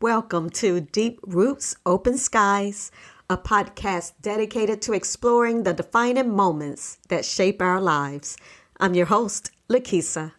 Welcome to Deep Roots, Open Skies, a podcast dedicated to exploring the defining moments that shape our lives. I'm your host, Lykesia.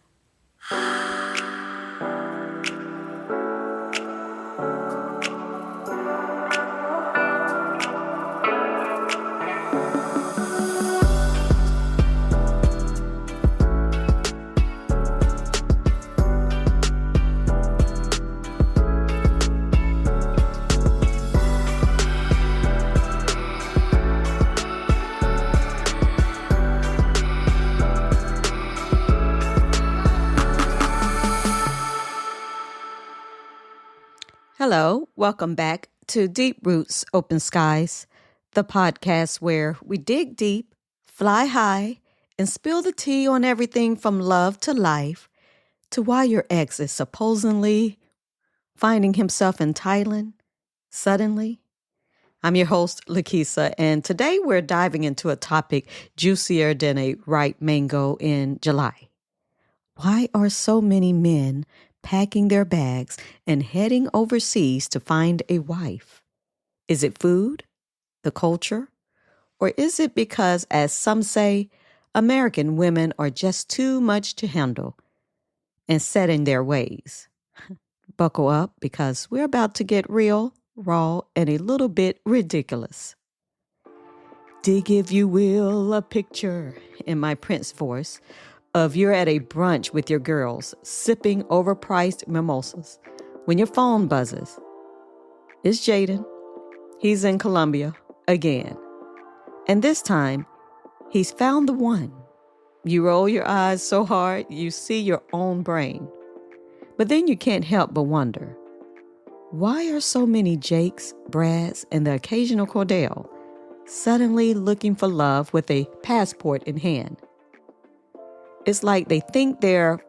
Hello, welcome back to Deep Roots, Open Skies, the podcast where we dig deep, fly high, and spill the tea on everything from love to life to why your ex is supposedly finding himself in Thailand suddenly. I'm your host, Lykesia, and today we're diving into a topic juicier than a ripe mango in July. Why are so many men packing their bags and heading overseas to find a wife? Is it food, the culture, or is it because, as some say, American women are just too much to handle and set in their ways? Buckle up because we're about to get real, raw, and a little bit ridiculous. Dig, if you will, a picture in my Prince voice of you're at a brunch with your girls, sipping overpriced mimosas, when your phone buzzes. It's Jaden. He's in Colombia again. And this time, he's found the one. You roll your eyes so hard, you see your own brain. But then you can't help but wonder, why are so many Jakes, Brads, and the occasional Cordell suddenly looking for love with a passport in hand? It's like they think they're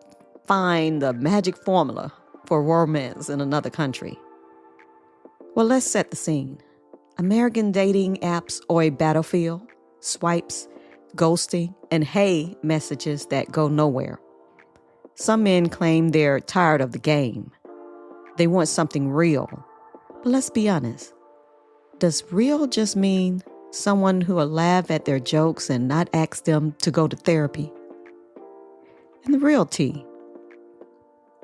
find the magic formula for romance in another country. Well, let's set the scene. American dating apps are a battlefield, swipes, ghosting, and hey messages that go nowhere. Some men claim they're tired of the game. They want something real. But let's be honest. Does real just mean someone who will laugh at their jokes and not ask them to go to therapy? And the real tea.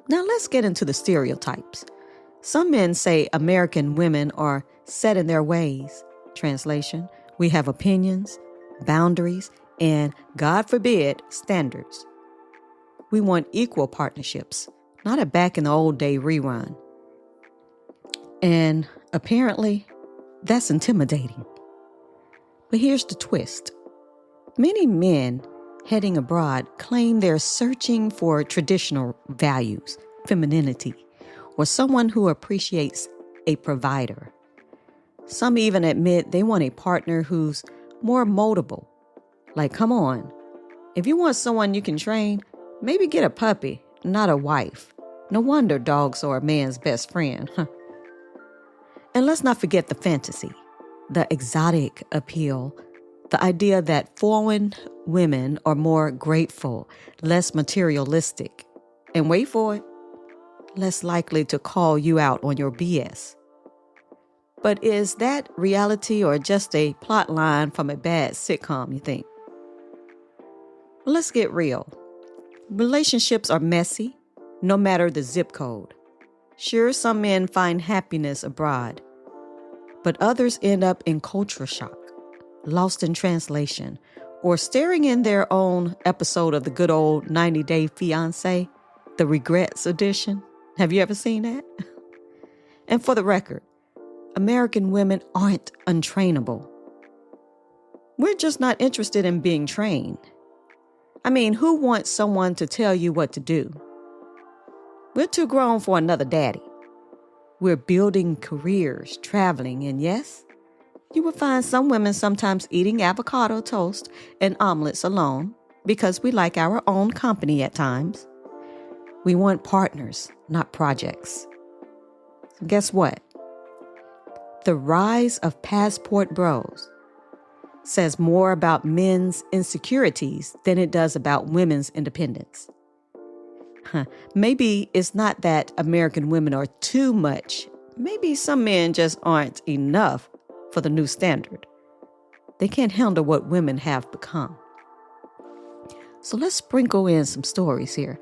Now let's get into the stereotypes. Some men say American women are set in their ways. Translation, we have opinions, boundaries, and, God forbid, standards. We want equal partnerships, not a back in the old day rerun. And apparently, that's intimidating. But here's the twist. Many men heading abroad claim they're searching for traditional values, femininity, or someone who appreciates a provider. Some even admit they want a partner who's more moldable. Like, come on, if you want someone you can train, maybe get a puppy, not a wife. No wonder dogs are a man's best friend. And let's not forget the fantasy, the exotic appeal, the idea that foreign women are more grateful, less materialistic, and wait for it, less likely to call you out on your BS. But is that reality or just a plot line from a bad sitcom, you think? Well, let's get real. Relationships are messy, no matter the zip code. Sure, some men find happiness abroad, but others end up in culture shock, lost in translation, or staring in their own episode of the good old 90 Day Fiancé, the Regrets edition. Have you ever seen that? And for the record, American women aren't untrainable. We're just not interested in being trained. I mean, who wants someone to tell you what to do? We're too grown for another daddy. We're building careers, traveling, and yes, you will find some women sometimes eating avocado toast and omelets alone because we like our own company at times. We want partners, not projects. So guess what? The rise of passport bros says more about men's insecurities than it does about women's independence. Maybe it's not that American women are too much maybe some men just aren't enough for the new standard. They can't handle what women have become. So let's sprinkle in some stories here,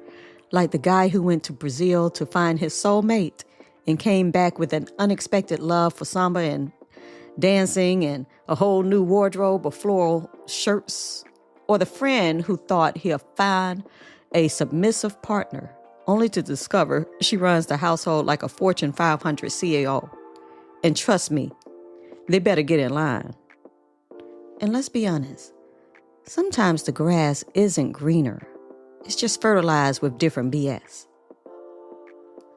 like the guy who went to Brazil to find his soulmate and came back with an unexpected love for samba and dancing and a whole new wardrobe of floral shirts, or the friend who thought he'd find a submissive partner only to discover she runs the household like a Fortune 500 CEO. And trust me, they better get in line. And let's be honest, sometimes the grass isn't greener. It's just fertilized with different BS.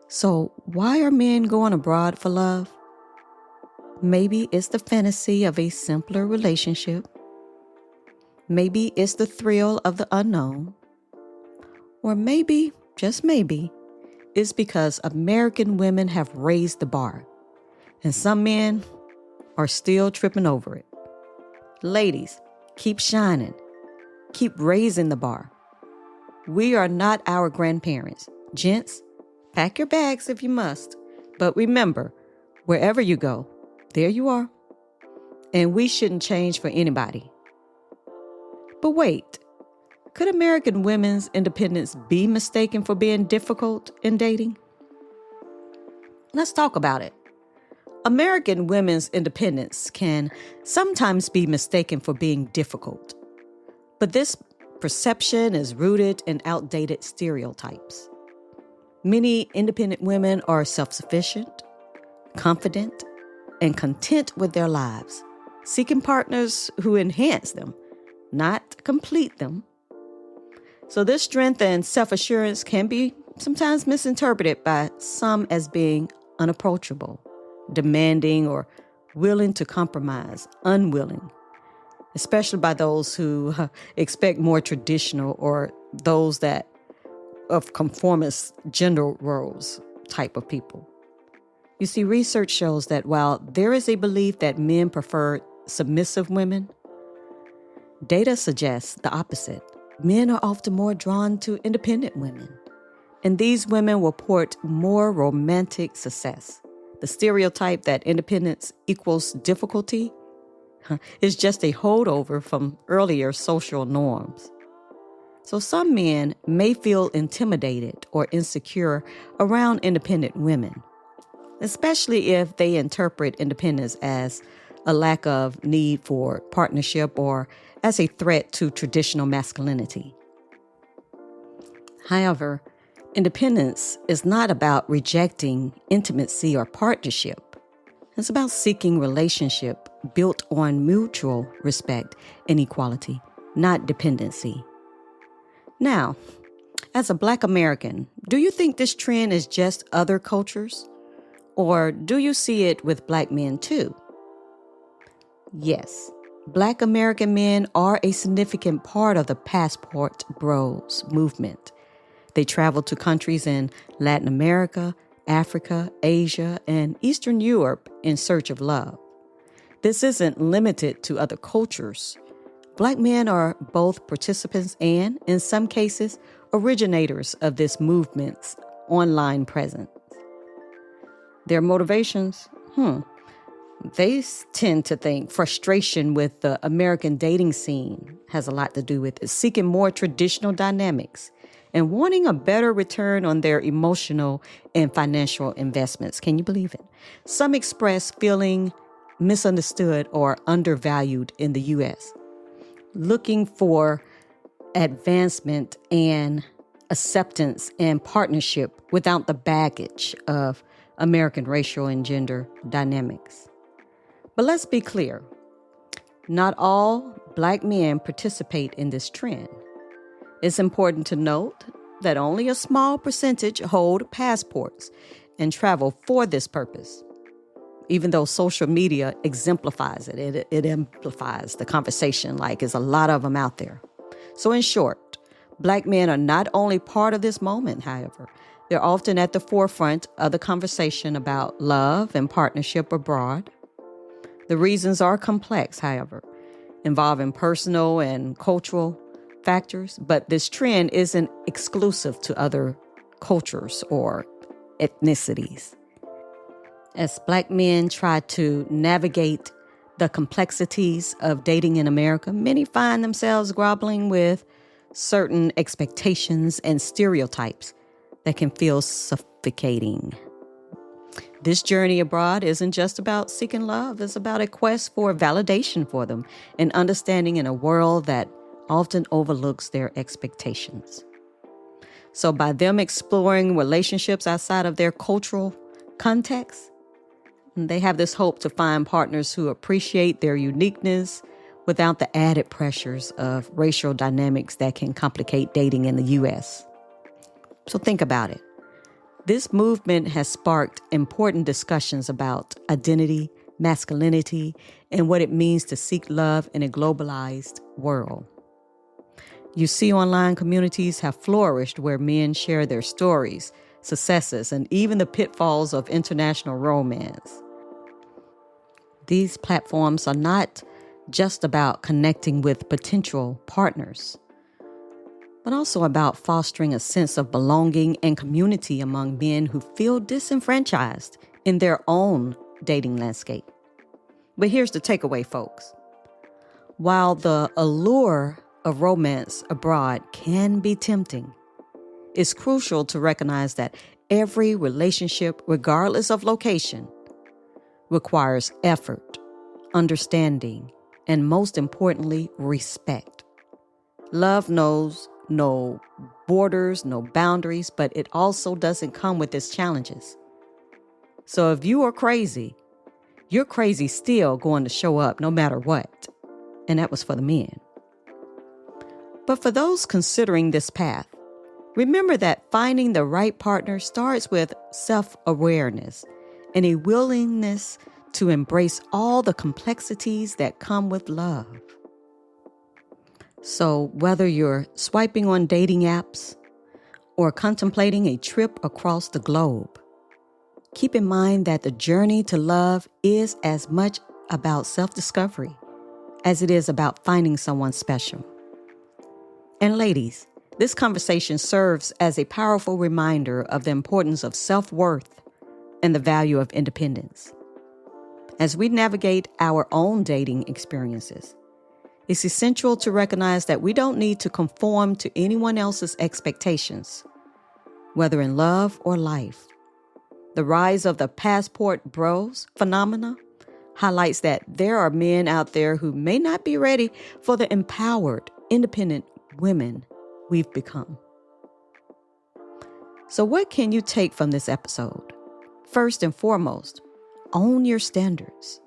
So why are men going abroad for love? Maybe it's the fantasy of a simpler relationship. Maybe it's the thrill of the unknown. Or maybe, just maybe, it's because American women have raised the bar, and some men are still tripping over it. Ladies, keep shining. Keep raising the bar. We are not our grandparents. Gents, pack your bags if you must. But remember, wherever you go, there you are. And we shouldn't change for anybody. But wait, could American women's independence be mistaken for being difficult in dating? Let's talk about it. American women's independence can sometimes be mistaken for being difficult. But this perception is rooted in outdated stereotypes. Many independent women are self-sufficient, confident, and content with their lives, seeking partners who enhance them, not complete them. So this strength and self-assurance can be sometimes misinterpreted by some as being unapproachable, demanding, or willing to compromise, unwilling, especially by those who expect more traditional or those that of conformist gender roles type of people. You see, research shows that while there is a belief that men prefer submissive women, data suggests the opposite. Men are often more drawn to independent women, and these women report more romantic success. The stereotype that independence equals difficulty is just a holdover from earlier social norms. So some men may feel intimidated or insecure around independent women, especially if they interpret independence as a lack of need for partnership or as a threat to traditional masculinity. However, independence is not about rejecting intimacy or partnership. It's about seeking relationship built on mutual respect and equality, not dependency. Now, as a Black American, do you think this trend is just other cultures? Or do you see it with Black men too? Yes, Black American men are a significant part of the Passport Bros movement. They travel to countries in Latin America, Africa, Asia, and Eastern Europe in search of love. This isn't limited to other cultures. Black men are both participants and, in some cases, originators of this movement's online presence. Their motivations? They tend to think frustration with the American dating scene has a lot to do with it, seeking more traditional dynamics and wanting a better return on their emotional and financial investments. Can you believe it? Some express feeling misunderstood or undervalued in the U.S., looking for advancement and acceptance and partnership without the baggage of American racial and gender dynamics. But let's be clear, not all Black men participate in this trend. It's important to note that only a small percentage hold passports and travel for this purpose. Even though social media exemplifies it, it amplifies the conversation like there's a lot of them out there. So in short, Black men are not only part of this moment, however, they're often at the forefront of the conversation about love and partnership abroad. The reasons are complex, however, involving personal and cultural factors, but this trend isn't exclusive to other cultures or ethnicities. As Black men try to navigate the complexities of dating in America, many find themselves grappling with certain expectations and stereotypes that can feel suffocating. This journey abroad isn't just about seeking love. It's about a quest for validation for them and understanding in a world that often overlooks their expectations. So by them exploring relationships outside of their cultural context, they have this hope to find partners who appreciate their uniqueness without the added pressures of racial dynamics that can complicate dating in the U.S. So think about it. This movement has sparked important discussions about identity, masculinity, and what it means to seek love in a globalized world. You see, online communities have flourished where men share their stories, successes, and even the pitfalls of international romance. These platforms are not just about connecting with potential partners, but also about fostering a sense of belonging and community among men who feel disenfranchised in their own dating landscape. But here's the takeaway, folks. While the allure of romance abroad can be tempting, it's crucial to recognize that every relationship, regardless of location, requires effort, understanding, and most importantly, respect. Love knows no borders, no boundaries, but it also doesn't come with its challenges. So if you are crazy, you're crazy still going to show up no matter what. And that was for the men. But for those considering this path, remember that finding the right partner starts with self-awareness and a willingness to embrace all the complexities that come with love. So whether you're swiping on dating apps or contemplating a trip across the globe, keep in mind that the journey to love is as much about self-discovery as it is about finding someone special. And ladies, this conversation serves as a powerful reminder of the importance of self-worth and the value of independence. As we navigate our own dating experiences, it's essential to recognize that we don't need to conform to anyone else's expectations, whether in love or life. The rise of the passport bros phenomena highlights that there are men out there who may not be ready for the empowered, independent women we've become. So what can you take from this episode? First and foremost, own your standards.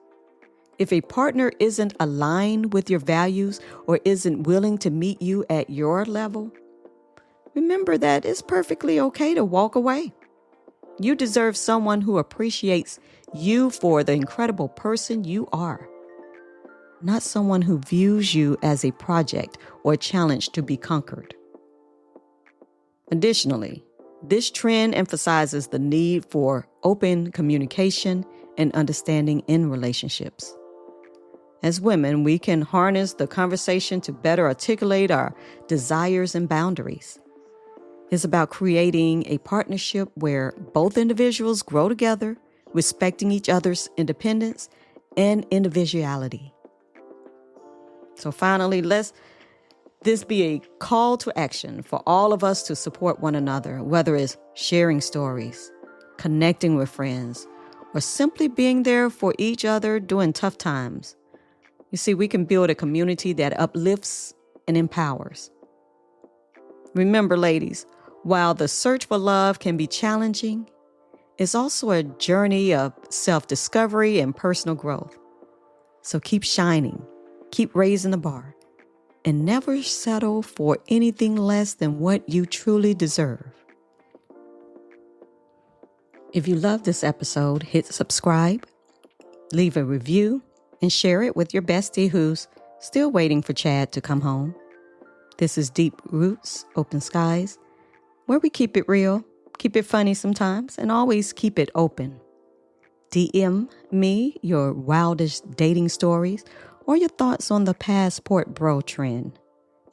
If a partner isn't aligned with your values or isn't willing to meet you at your level, remember that it's perfectly okay to walk away. You deserve someone who appreciates you for the incredible person you are, not someone who views you as a project or a challenge to be conquered. Additionally, this trend emphasizes the need for open communication and understanding in relationships. As women, we can harness the conversation to better articulate our desires and boundaries. It's about creating a partnership where both individuals grow together, respecting each other's independence and individuality. So finally, let's this be a call to action for all of us to support one another, whether it's sharing stories, connecting with friends, or simply being there for each other during tough times. You see, we can build a community that uplifts and empowers. Remember, ladies, while the search for love can be challenging, it's also a journey of self-discovery and personal growth. So keep shining, keep raising the bar, and never settle for anything less than what you truly deserve. If you love this episode, hit subscribe, leave a review, and share it with your bestie who's still waiting for Chad to come home. This is Deep Roots, Open Skies, where we keep it real, keep it funny sometimes, and always keep it open. DM me your wildest dating stories or your thoughts on the passport bro trend.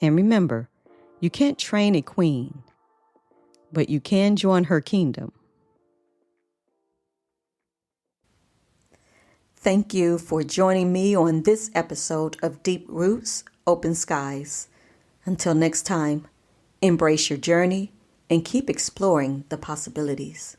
And remember, you can't train a queen, but you can join her kingdom. Thank you for joining me on this episode of Deep Roots, Open Skies. Until next time, embrace your journey and keep exploring the possibilities.